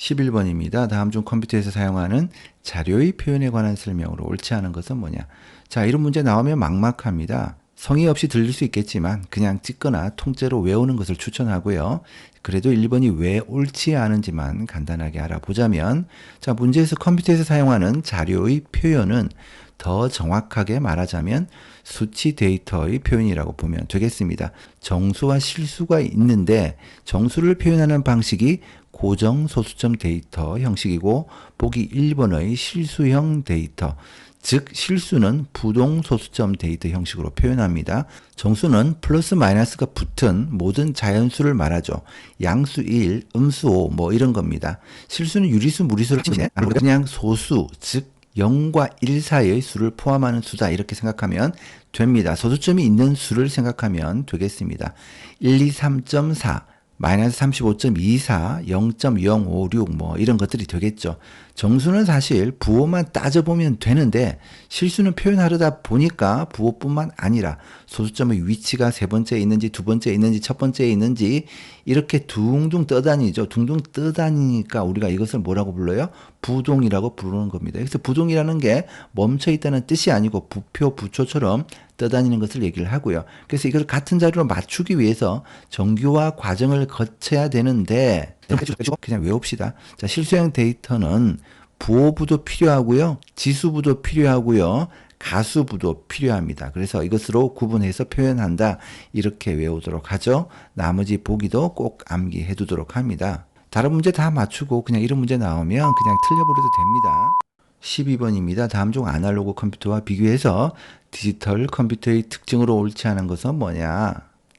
11번입니다. 다음 중 컴퓨터에서 사용하는 자료의 표현에 관한 설명으로 옳지 않은 것은 뭐냐? 자, 이런 문제 나오면 막막합니다. 성의 없이 들릴 수 있겠지만 그냥 찍거나 통째로 외우는 것을 추천하고요. 그래도 1번이 왜 옳지 않은지만 간단하게 알아보자면, 자, 문제에서 컴퓨터에서 사용하는 자료의 표현은 더 정확하게 말하자면 수치 데이터의 표현이라고 보면 되겠습니다. 정수와 실수가 있는데 정수를 표현하는 방식이 고정 소수점 데이터 형식이고, 보기 1번의 실수형 데이터, 즉 실수는 부동 소수점 데이터 형식으로 표현합니다. 정수는 플러스 마이너스가 붙은 모든 자연수를 말하죠. 양수 1, 음수 5 뭐 이런 겁니다. 실수는 유리수, 무리수를 그냥 소수, 즉 0과 1 사이의 수를 포함하는 수다 이렇게 생각하면 됩니다. 소수점이 있는 수를 생각하면 되겠습니다. 1, 2, 3.4 마이너스 35.24, 0.056 뭐 이런 것들이 되겠죠. 정수는 사실 부호만 따져보면 되는데 실수는 표현하려다 보니까 부호뿐만 아니라 소수점의 위치가 세 번째에 있는지 두 번째에 있는지 첫 번째에 있는지 이렇게 둥둥 떠다니죠. 둥둥 떠다니니까 우리가 이것을 뭐라고 불러요? 부동이라고 부르는 겁니다. 그래서 부동이라는 게 멈춰 있다는 뜻이 아니고 부표, 부초처럼 떠다니는 것을 얘기를 하고요. 그래서 이걸 같은 자료로 맞추기 위해서 정규화 과정을 거쳐야 되는데 그냥 외웁시다. 자, 실수형 데이터는 부호부도 필요하고요. 지수부도 필요하고요. 가수부도 필요합니다. 그래서 이것으로 구분해서 표현한다. 이렇게 외우도록 하죠. 나머지 보기도 꼭 암기해 두도록 합니다. 다른 문제 다 맞추고 그냥 이런 문제 나오면 그냥 틀려버려도 됩니다. 12번입니다. 다음 중 아날로그 컴퓨터와 비교해서 디지털 컴퓨터의 특징으로 옳지 않은 것은 뭐냐?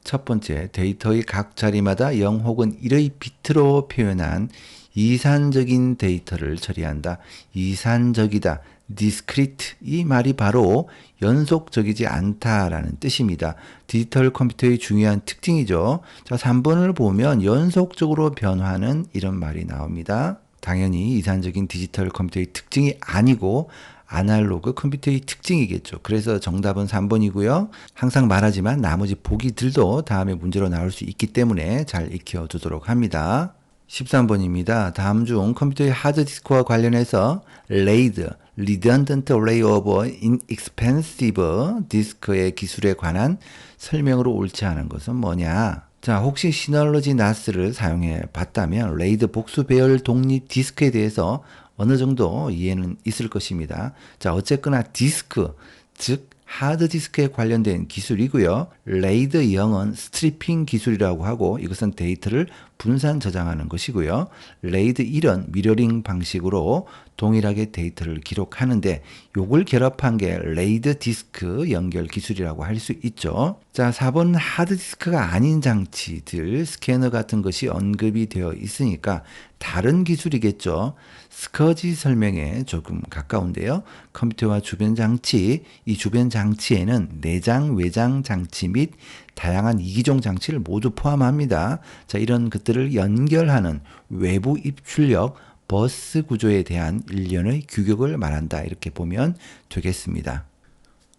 첫 번째, 데이터의 각 자리마다 0 혹은 1의 비트로 표현한 이산적인 데이터를 처리한다. 이산적이다. discrete 이 말이 바로 연속적이지 않다라는 뜻입니다. 디지털 컴퓨터의 중요한 특징이죠. 자, 3번을 보면 연속적으로 변화하는 이런 말이 나옵니다. 당연히 이산적인 디지털 컴퓨터의 특징이 아니고 아날로그 컴퓨터의 특징이겠죠. 그래서 정답은 3번이고요. 항상 말하지만 나머지 보기들도 다음에 문제로 나올 수 있기 때문에 잘 익혀두도록 합니다. 13번입니다. 다음 중 컴퓨터의 하드디스크와 관련해서 RAID, Redundant Array of Inexpensive Disk의 기술에 관한 설명으로 옳지 않은 것은 뭐냐? 자, 혹시 시널러지 나스를 사용해 봤다면 레이드 복수 배열 독립 디스크에 대해서 어느 정도 이해는 있을 것입니다. 자, 어쨌거나 디스크, 즉 하드디스크에 관련된 기술이고요. 레이드 0은 스트리핑 기술이라고 하고 이것은 데이터를 분산 저장하는 것이고요. 레이드 1은 미러링 방식으로 동일하게 데이터를 기록하는데 요걸 결합한 게 레이드 디스크 연결 기술이라고 할 수 있죠. 자, 4번 하드디스크가 아닌 장치들, 스캐너 같은 것이 언급이 되어 있으니까 다른 기술이겠죠. 스커지 설명에 조금 가까운데요. 컴퓨터와 주변 장치, 이 주변 장치에는 내장, 외장 장치 및 다양한 이기종 장치를 모두 포함합니다. 자, 이런 것들을 연결하는 외부 입출력, 버스 구조에 대한 일련의 규격을 말한다. 이렇게 보면 되겠습니다.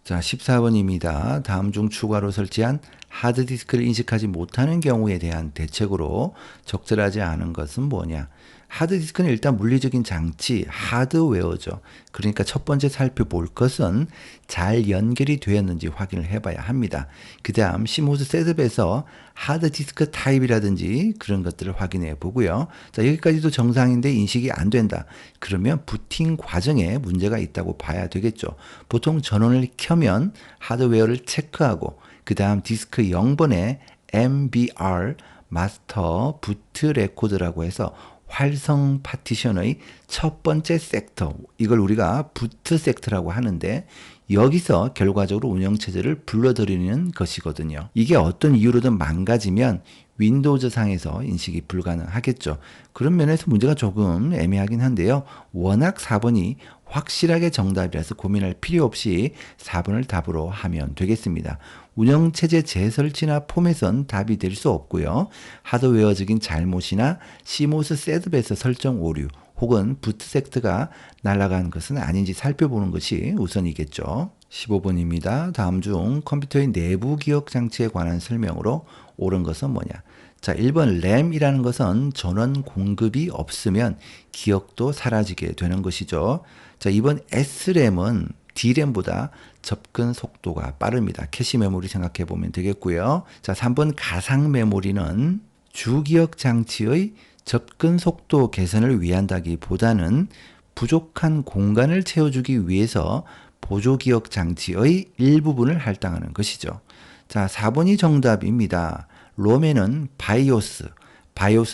자, 14번입니다. 다음 중 추가로 설치한 하드디스크를 인식하지 못하는 경우에 대한 대책으로 적절하지 않은 것은 뭐냐? 하드디스크는 일단 물리적인 장치, 하드웨어죠. 그러니까 첫 번째 살펴볼 것은 잘 연결이 되었는지 확인을 해봐야 합니다. 그 다음 시모스 셋업에서 하드디스크 타입이라든지 그런 것들을 확인해 보고요. 자, 여기까지도 정상인데 인식이 안 된다. 그러면 부팅 과정에 문제가 있다고 봐야 되겠죠. 보통 전원을 켜면 하드웨어를 체크하고 그 다음 디스크 0번에 MBR, 마스터 부트 레코드라고 해서 활성 파티션의 첫 번째 섹터, 이걸 우리가 부트 섹터라고 하는데 여기서 결과적으로 운영체제를 불러들이는 것이거든요. 이게 어떤 이유로든 망가지면 윈도우즈 상에서 인식이 불가능하겠죠. 그런 면에서 문제가 조금 애매하긴 한데요. 워낙 4번이 확실하게 정답이라서 고민할 필요 없이 4번을 답으로 하면 되겠습니다. 운영체제 재설치나 포맷은 답이 될 수 없고요. 하드웨어적인 잘못이나 시모스 셋업에서 설정 오류 혹은 부트 섹트가 날아간 것은 아닌지 살펴보는 것이 우선이겠죠. 15번입니다. 다음 중 컴퓨터의 내부 기억 장치에 관한 설명으로 옳은 것은 뭐냐? 자, 1번 램이라는 것은 전원 공급이 없으면 기억도 사라지게 되는 것이죠. 자, 2번 SRAM은 D램보다 접근 속도가 빠릅니다. 캐시 메모리 생각해 보면 되겠고요. 자, 3번 가상 메모리는 주기억 장치의 접근 속도 개선을 위한다기보다는 부족한 공간을 채워주기 위해서 보조기억 장치의 일부분을 할당하는 것이죠. 자, 4번이 정답입니다. 롬에는 바이오스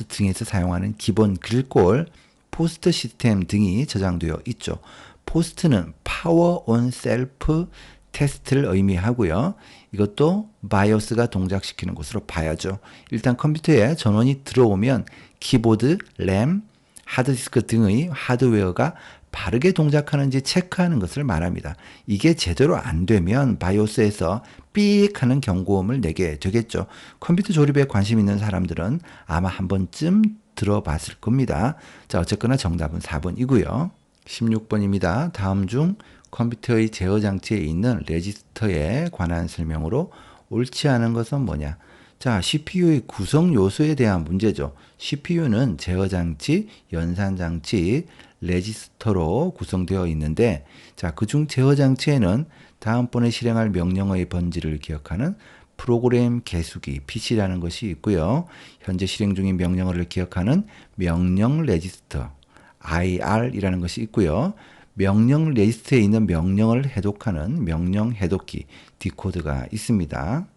등에서 사용하는 기본 글꼴, 포스트 시스템 등이 저장되어 있죠. 포스트는 파워 온 셀프 테스트를 의미하고요. 이것도 바이오스가 동작시키는 것으로 봐야죠. 일단 컴퓨터에 전원이 들어오면 키보드, 램, 하드디스크 등의 하드웨어가 바르게 동작하는지 체크하는 것을 말합니다. 이게 제대로 안 되면 바이오스에서 삑 하는 경고음을 내게 되겠죠. 컴퓨터 조립에 관심 있는 사람들은 아마 한 번쯤 들어봤을 겁니다. 자, 어쨌거나 정답은 4번이고요. 16번입니다. 다음 중 컴퓨터의 제어 장치에 있는 레지스터에 관한 설명으로 옳지 않은 것은 뭐냐? 자, CPU의 구성 요소에 대한 문제죠. CPU는 제어 장치, 연산 장치, 레지스터로 구성되어 있는데, 자, 그중 제어 장치에는 다음번에 실행할 명령어의 번지를 기억하는 프로그램 계수기 PC라는 것이 있고요. 현재 실행 중인 명령어를 기억하는 명령 레지스터 IR이라는 것이 있고요. 명령 레지스터에 있는 명령을 해독하는 명령 해독기 디코드가 있습니다.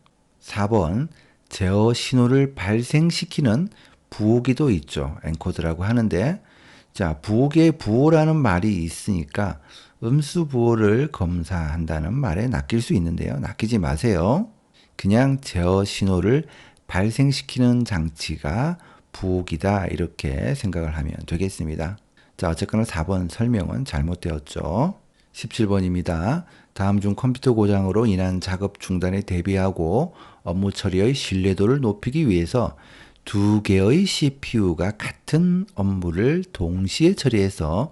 4번 제어 신호를 발생시키는 부호기도 있죠. 엔코드라고 하는데, 자, 부호기에 부호라는 말이 있으니까 음수 부호를 검사한다는 말에 낚일 수 있는데요. 낚이지 마세요. 그냥 제어 신호를 발생시키는 장치가 부호기다 이렇게 생각을 하면 되겠습니다. 자, 어쨌거나 4번 설명은 잘못되었죠. 17번입니다. 다음 중 컴퓨터 고장으로 인한 작업 중단에 대비하고 업무 처리의 신뢰도를 높이기 위해서 두 개의 CPU가 같은 업무를 동시에 처리해서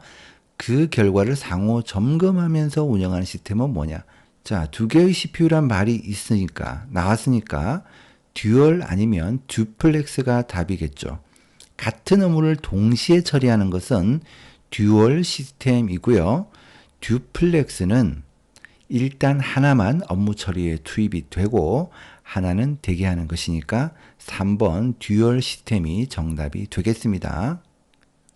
그 결과를 상호 점검하면서 운영하는 시스템은 뭐냐? 자, 두 개의 CPU란 말이 나왔으니까 듀얼 아니면 듀플렉스가 답이겠죠. 같은 업무를 동시에 처리하는 것은 듀얼 시스템이고요. 듀플렉스는 일단 하나만 업무 처리에 투입이 되고 하나는 대기하는 것이니까 3번 듀얼 시스템이 정답이 되겠습니다.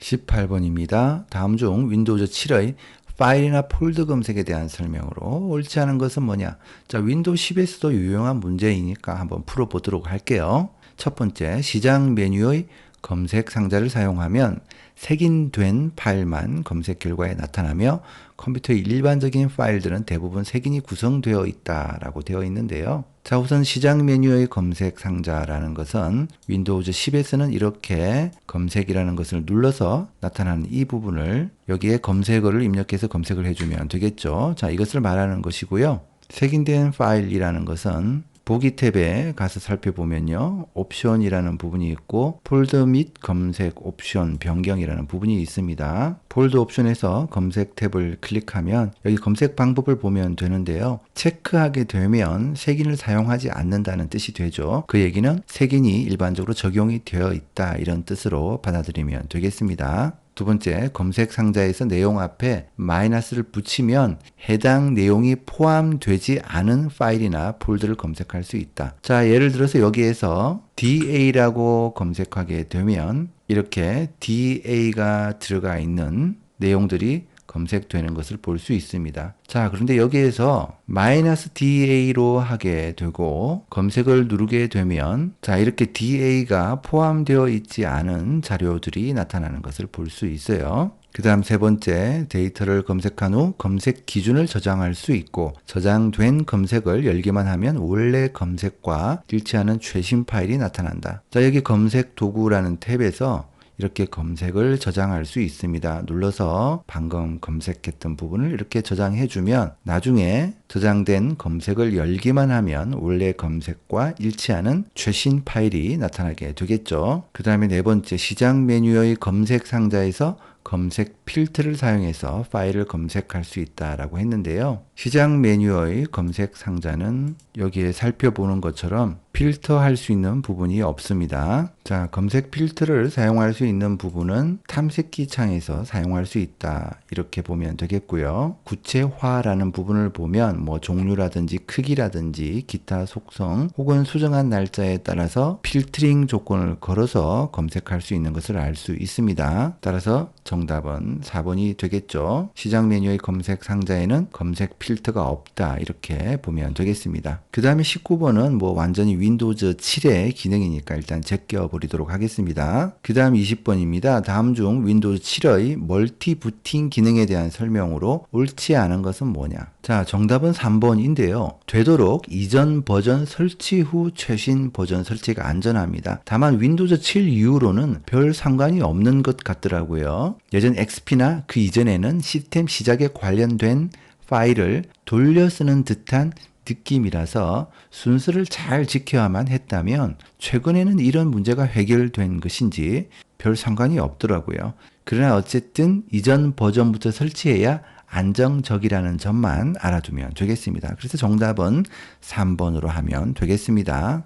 18번입니다. 다음 중 윈도우즈 7의 파일이나 폴더 검색에 대한 설명으로 옳지 않은 것은 뭐냐? 자, 윈도우 10에서도 유용한 문제이니까 한번 풀어보도록 할게요. 첫 번째, 시장 메뉴의 검색 상자를 사용하면 색인된 파일만 검색 결과에 나타나며 컴퓨터의 일반적인 파일들은 대부분 색인이 구성되어 있다라고 되어 있는데요. 자, 우선 시장 메뉴의 검색 상자라는 것은 윈도우즈 10에서는 이렇게 검색이라는 것을 눌러서 나타나는 이 부분을 여기에 검색어를 입력해서 검색을 해주면 되겠죠. 자, 이것을 말하는 것이고요. 색인된 파일이라는 것은 보기 탭에 가서 살펴보면요. 옵션이라는 부분이 있고 폴더 및 검색 옵션 변경이라는 부분이 있습니다. 폴더 옵션에서 검색 탭을 클릭하면 여기 검색 방법을 보면 되는데요. 체크하게 되면 색인을 사용하지 않는다는 뜻이 되죠. 그 얘기는 색인이 일반적으로 적용이 되어 있다 이런 뜻으로 받아들이면 되겠습니다. 두 번째, 검색 상자에서 내용 앞에 마이너스를 붙이면 해당 내용이 포함되지 않은 파일이나 폴더를 검색할 수 있다. 자, 예를 들어서 여기에서 DA라고 검색하게 되면 이렇게 DA가 들어가 있는 내용들이 검색되는 것을 볼 수 있습니다. 자, 그런데 여기에서 -DA로 하게 되고 검색을 누르게 되면 자, 이렇게 DA가 포함되어 있지 않은 자료들이 나타나는 것을 볼 수 있어요. 그 다음 세 번째, 데이터를 검색한 후 검색 기준을 저장할 수 있고 저장된 검색을 열기만 하면 원래 검색과 일치하는 최신 파일이 나타난다. 자, 여기 검색 도구라는 탭에서 이렇게 검색을 저장할 수 있습니다. 눌러서 방금 검색했던 부분을 이렇게 저장해주면 나중에 저장된 검색을 열기만 하면 원래 검색과 일치하는 최신 파일이 나타나게 되겠죠. 그 다음에 네 번째, 시장 메뉴의 검색 상자에서 검색 필터를 사용해서 파일을 검색할 수 있다라고 했는데요. 시장 메뉴의 검색 상자는 여기에 살펴보는 것처럼 필터할 수 있는 부분이 없습니다. 자, 검색 필터를 사용할 수 있는 부분은 탐색기 창에서 사용할 수 있다. 이렇게 보면 되겠고요. 구체화라는 부분을 보면 뭐 종류라든지 크기라든지 기타 속성 혹은 수정한 날짜에 따라서 필터링 조건을 걸어서 검색할 수 있는 것을 알 수 있습니다. 따라서 정답은 4번이 되겠죠. 시장 메뉴의 검색 상자에는 검색 필터가 없다. 이렇게 보면 되겠습니다. 그 다음에 19번은 뭐 완전히 윈도우즈 7의 기능이니까 일단 제껴 버리도록 하겠습니다. 그 다음 20번입니다. 다음 중 윈도우즈 7의 멀티부팅 기능에 대한 설명으로 옳지 않은 것은 뭐냐? 자, 정답은 3번인데요. 되도록 이전 버전 설치 후 최신 버전 설치가 안전합니다. 다만 윈도우즈 7 이후로는 별 상관이 없는 것 같더라고요. 예전 XP나 그 이전에는 시스템 시작에 관련된 파일을 돌려 쓰는 듯한 느낌이라서 순서를 잘 지켜야만 했다면 최근에는 이런 문제가 해결된 것인지 별 상관이 없더라고요. 그러나 어쨌든 이전 버전부터 설치해야 안정적이라는 점만 알아두면 되겠습니다. 그래서 정답은 3번으로 하면 되겠습니다.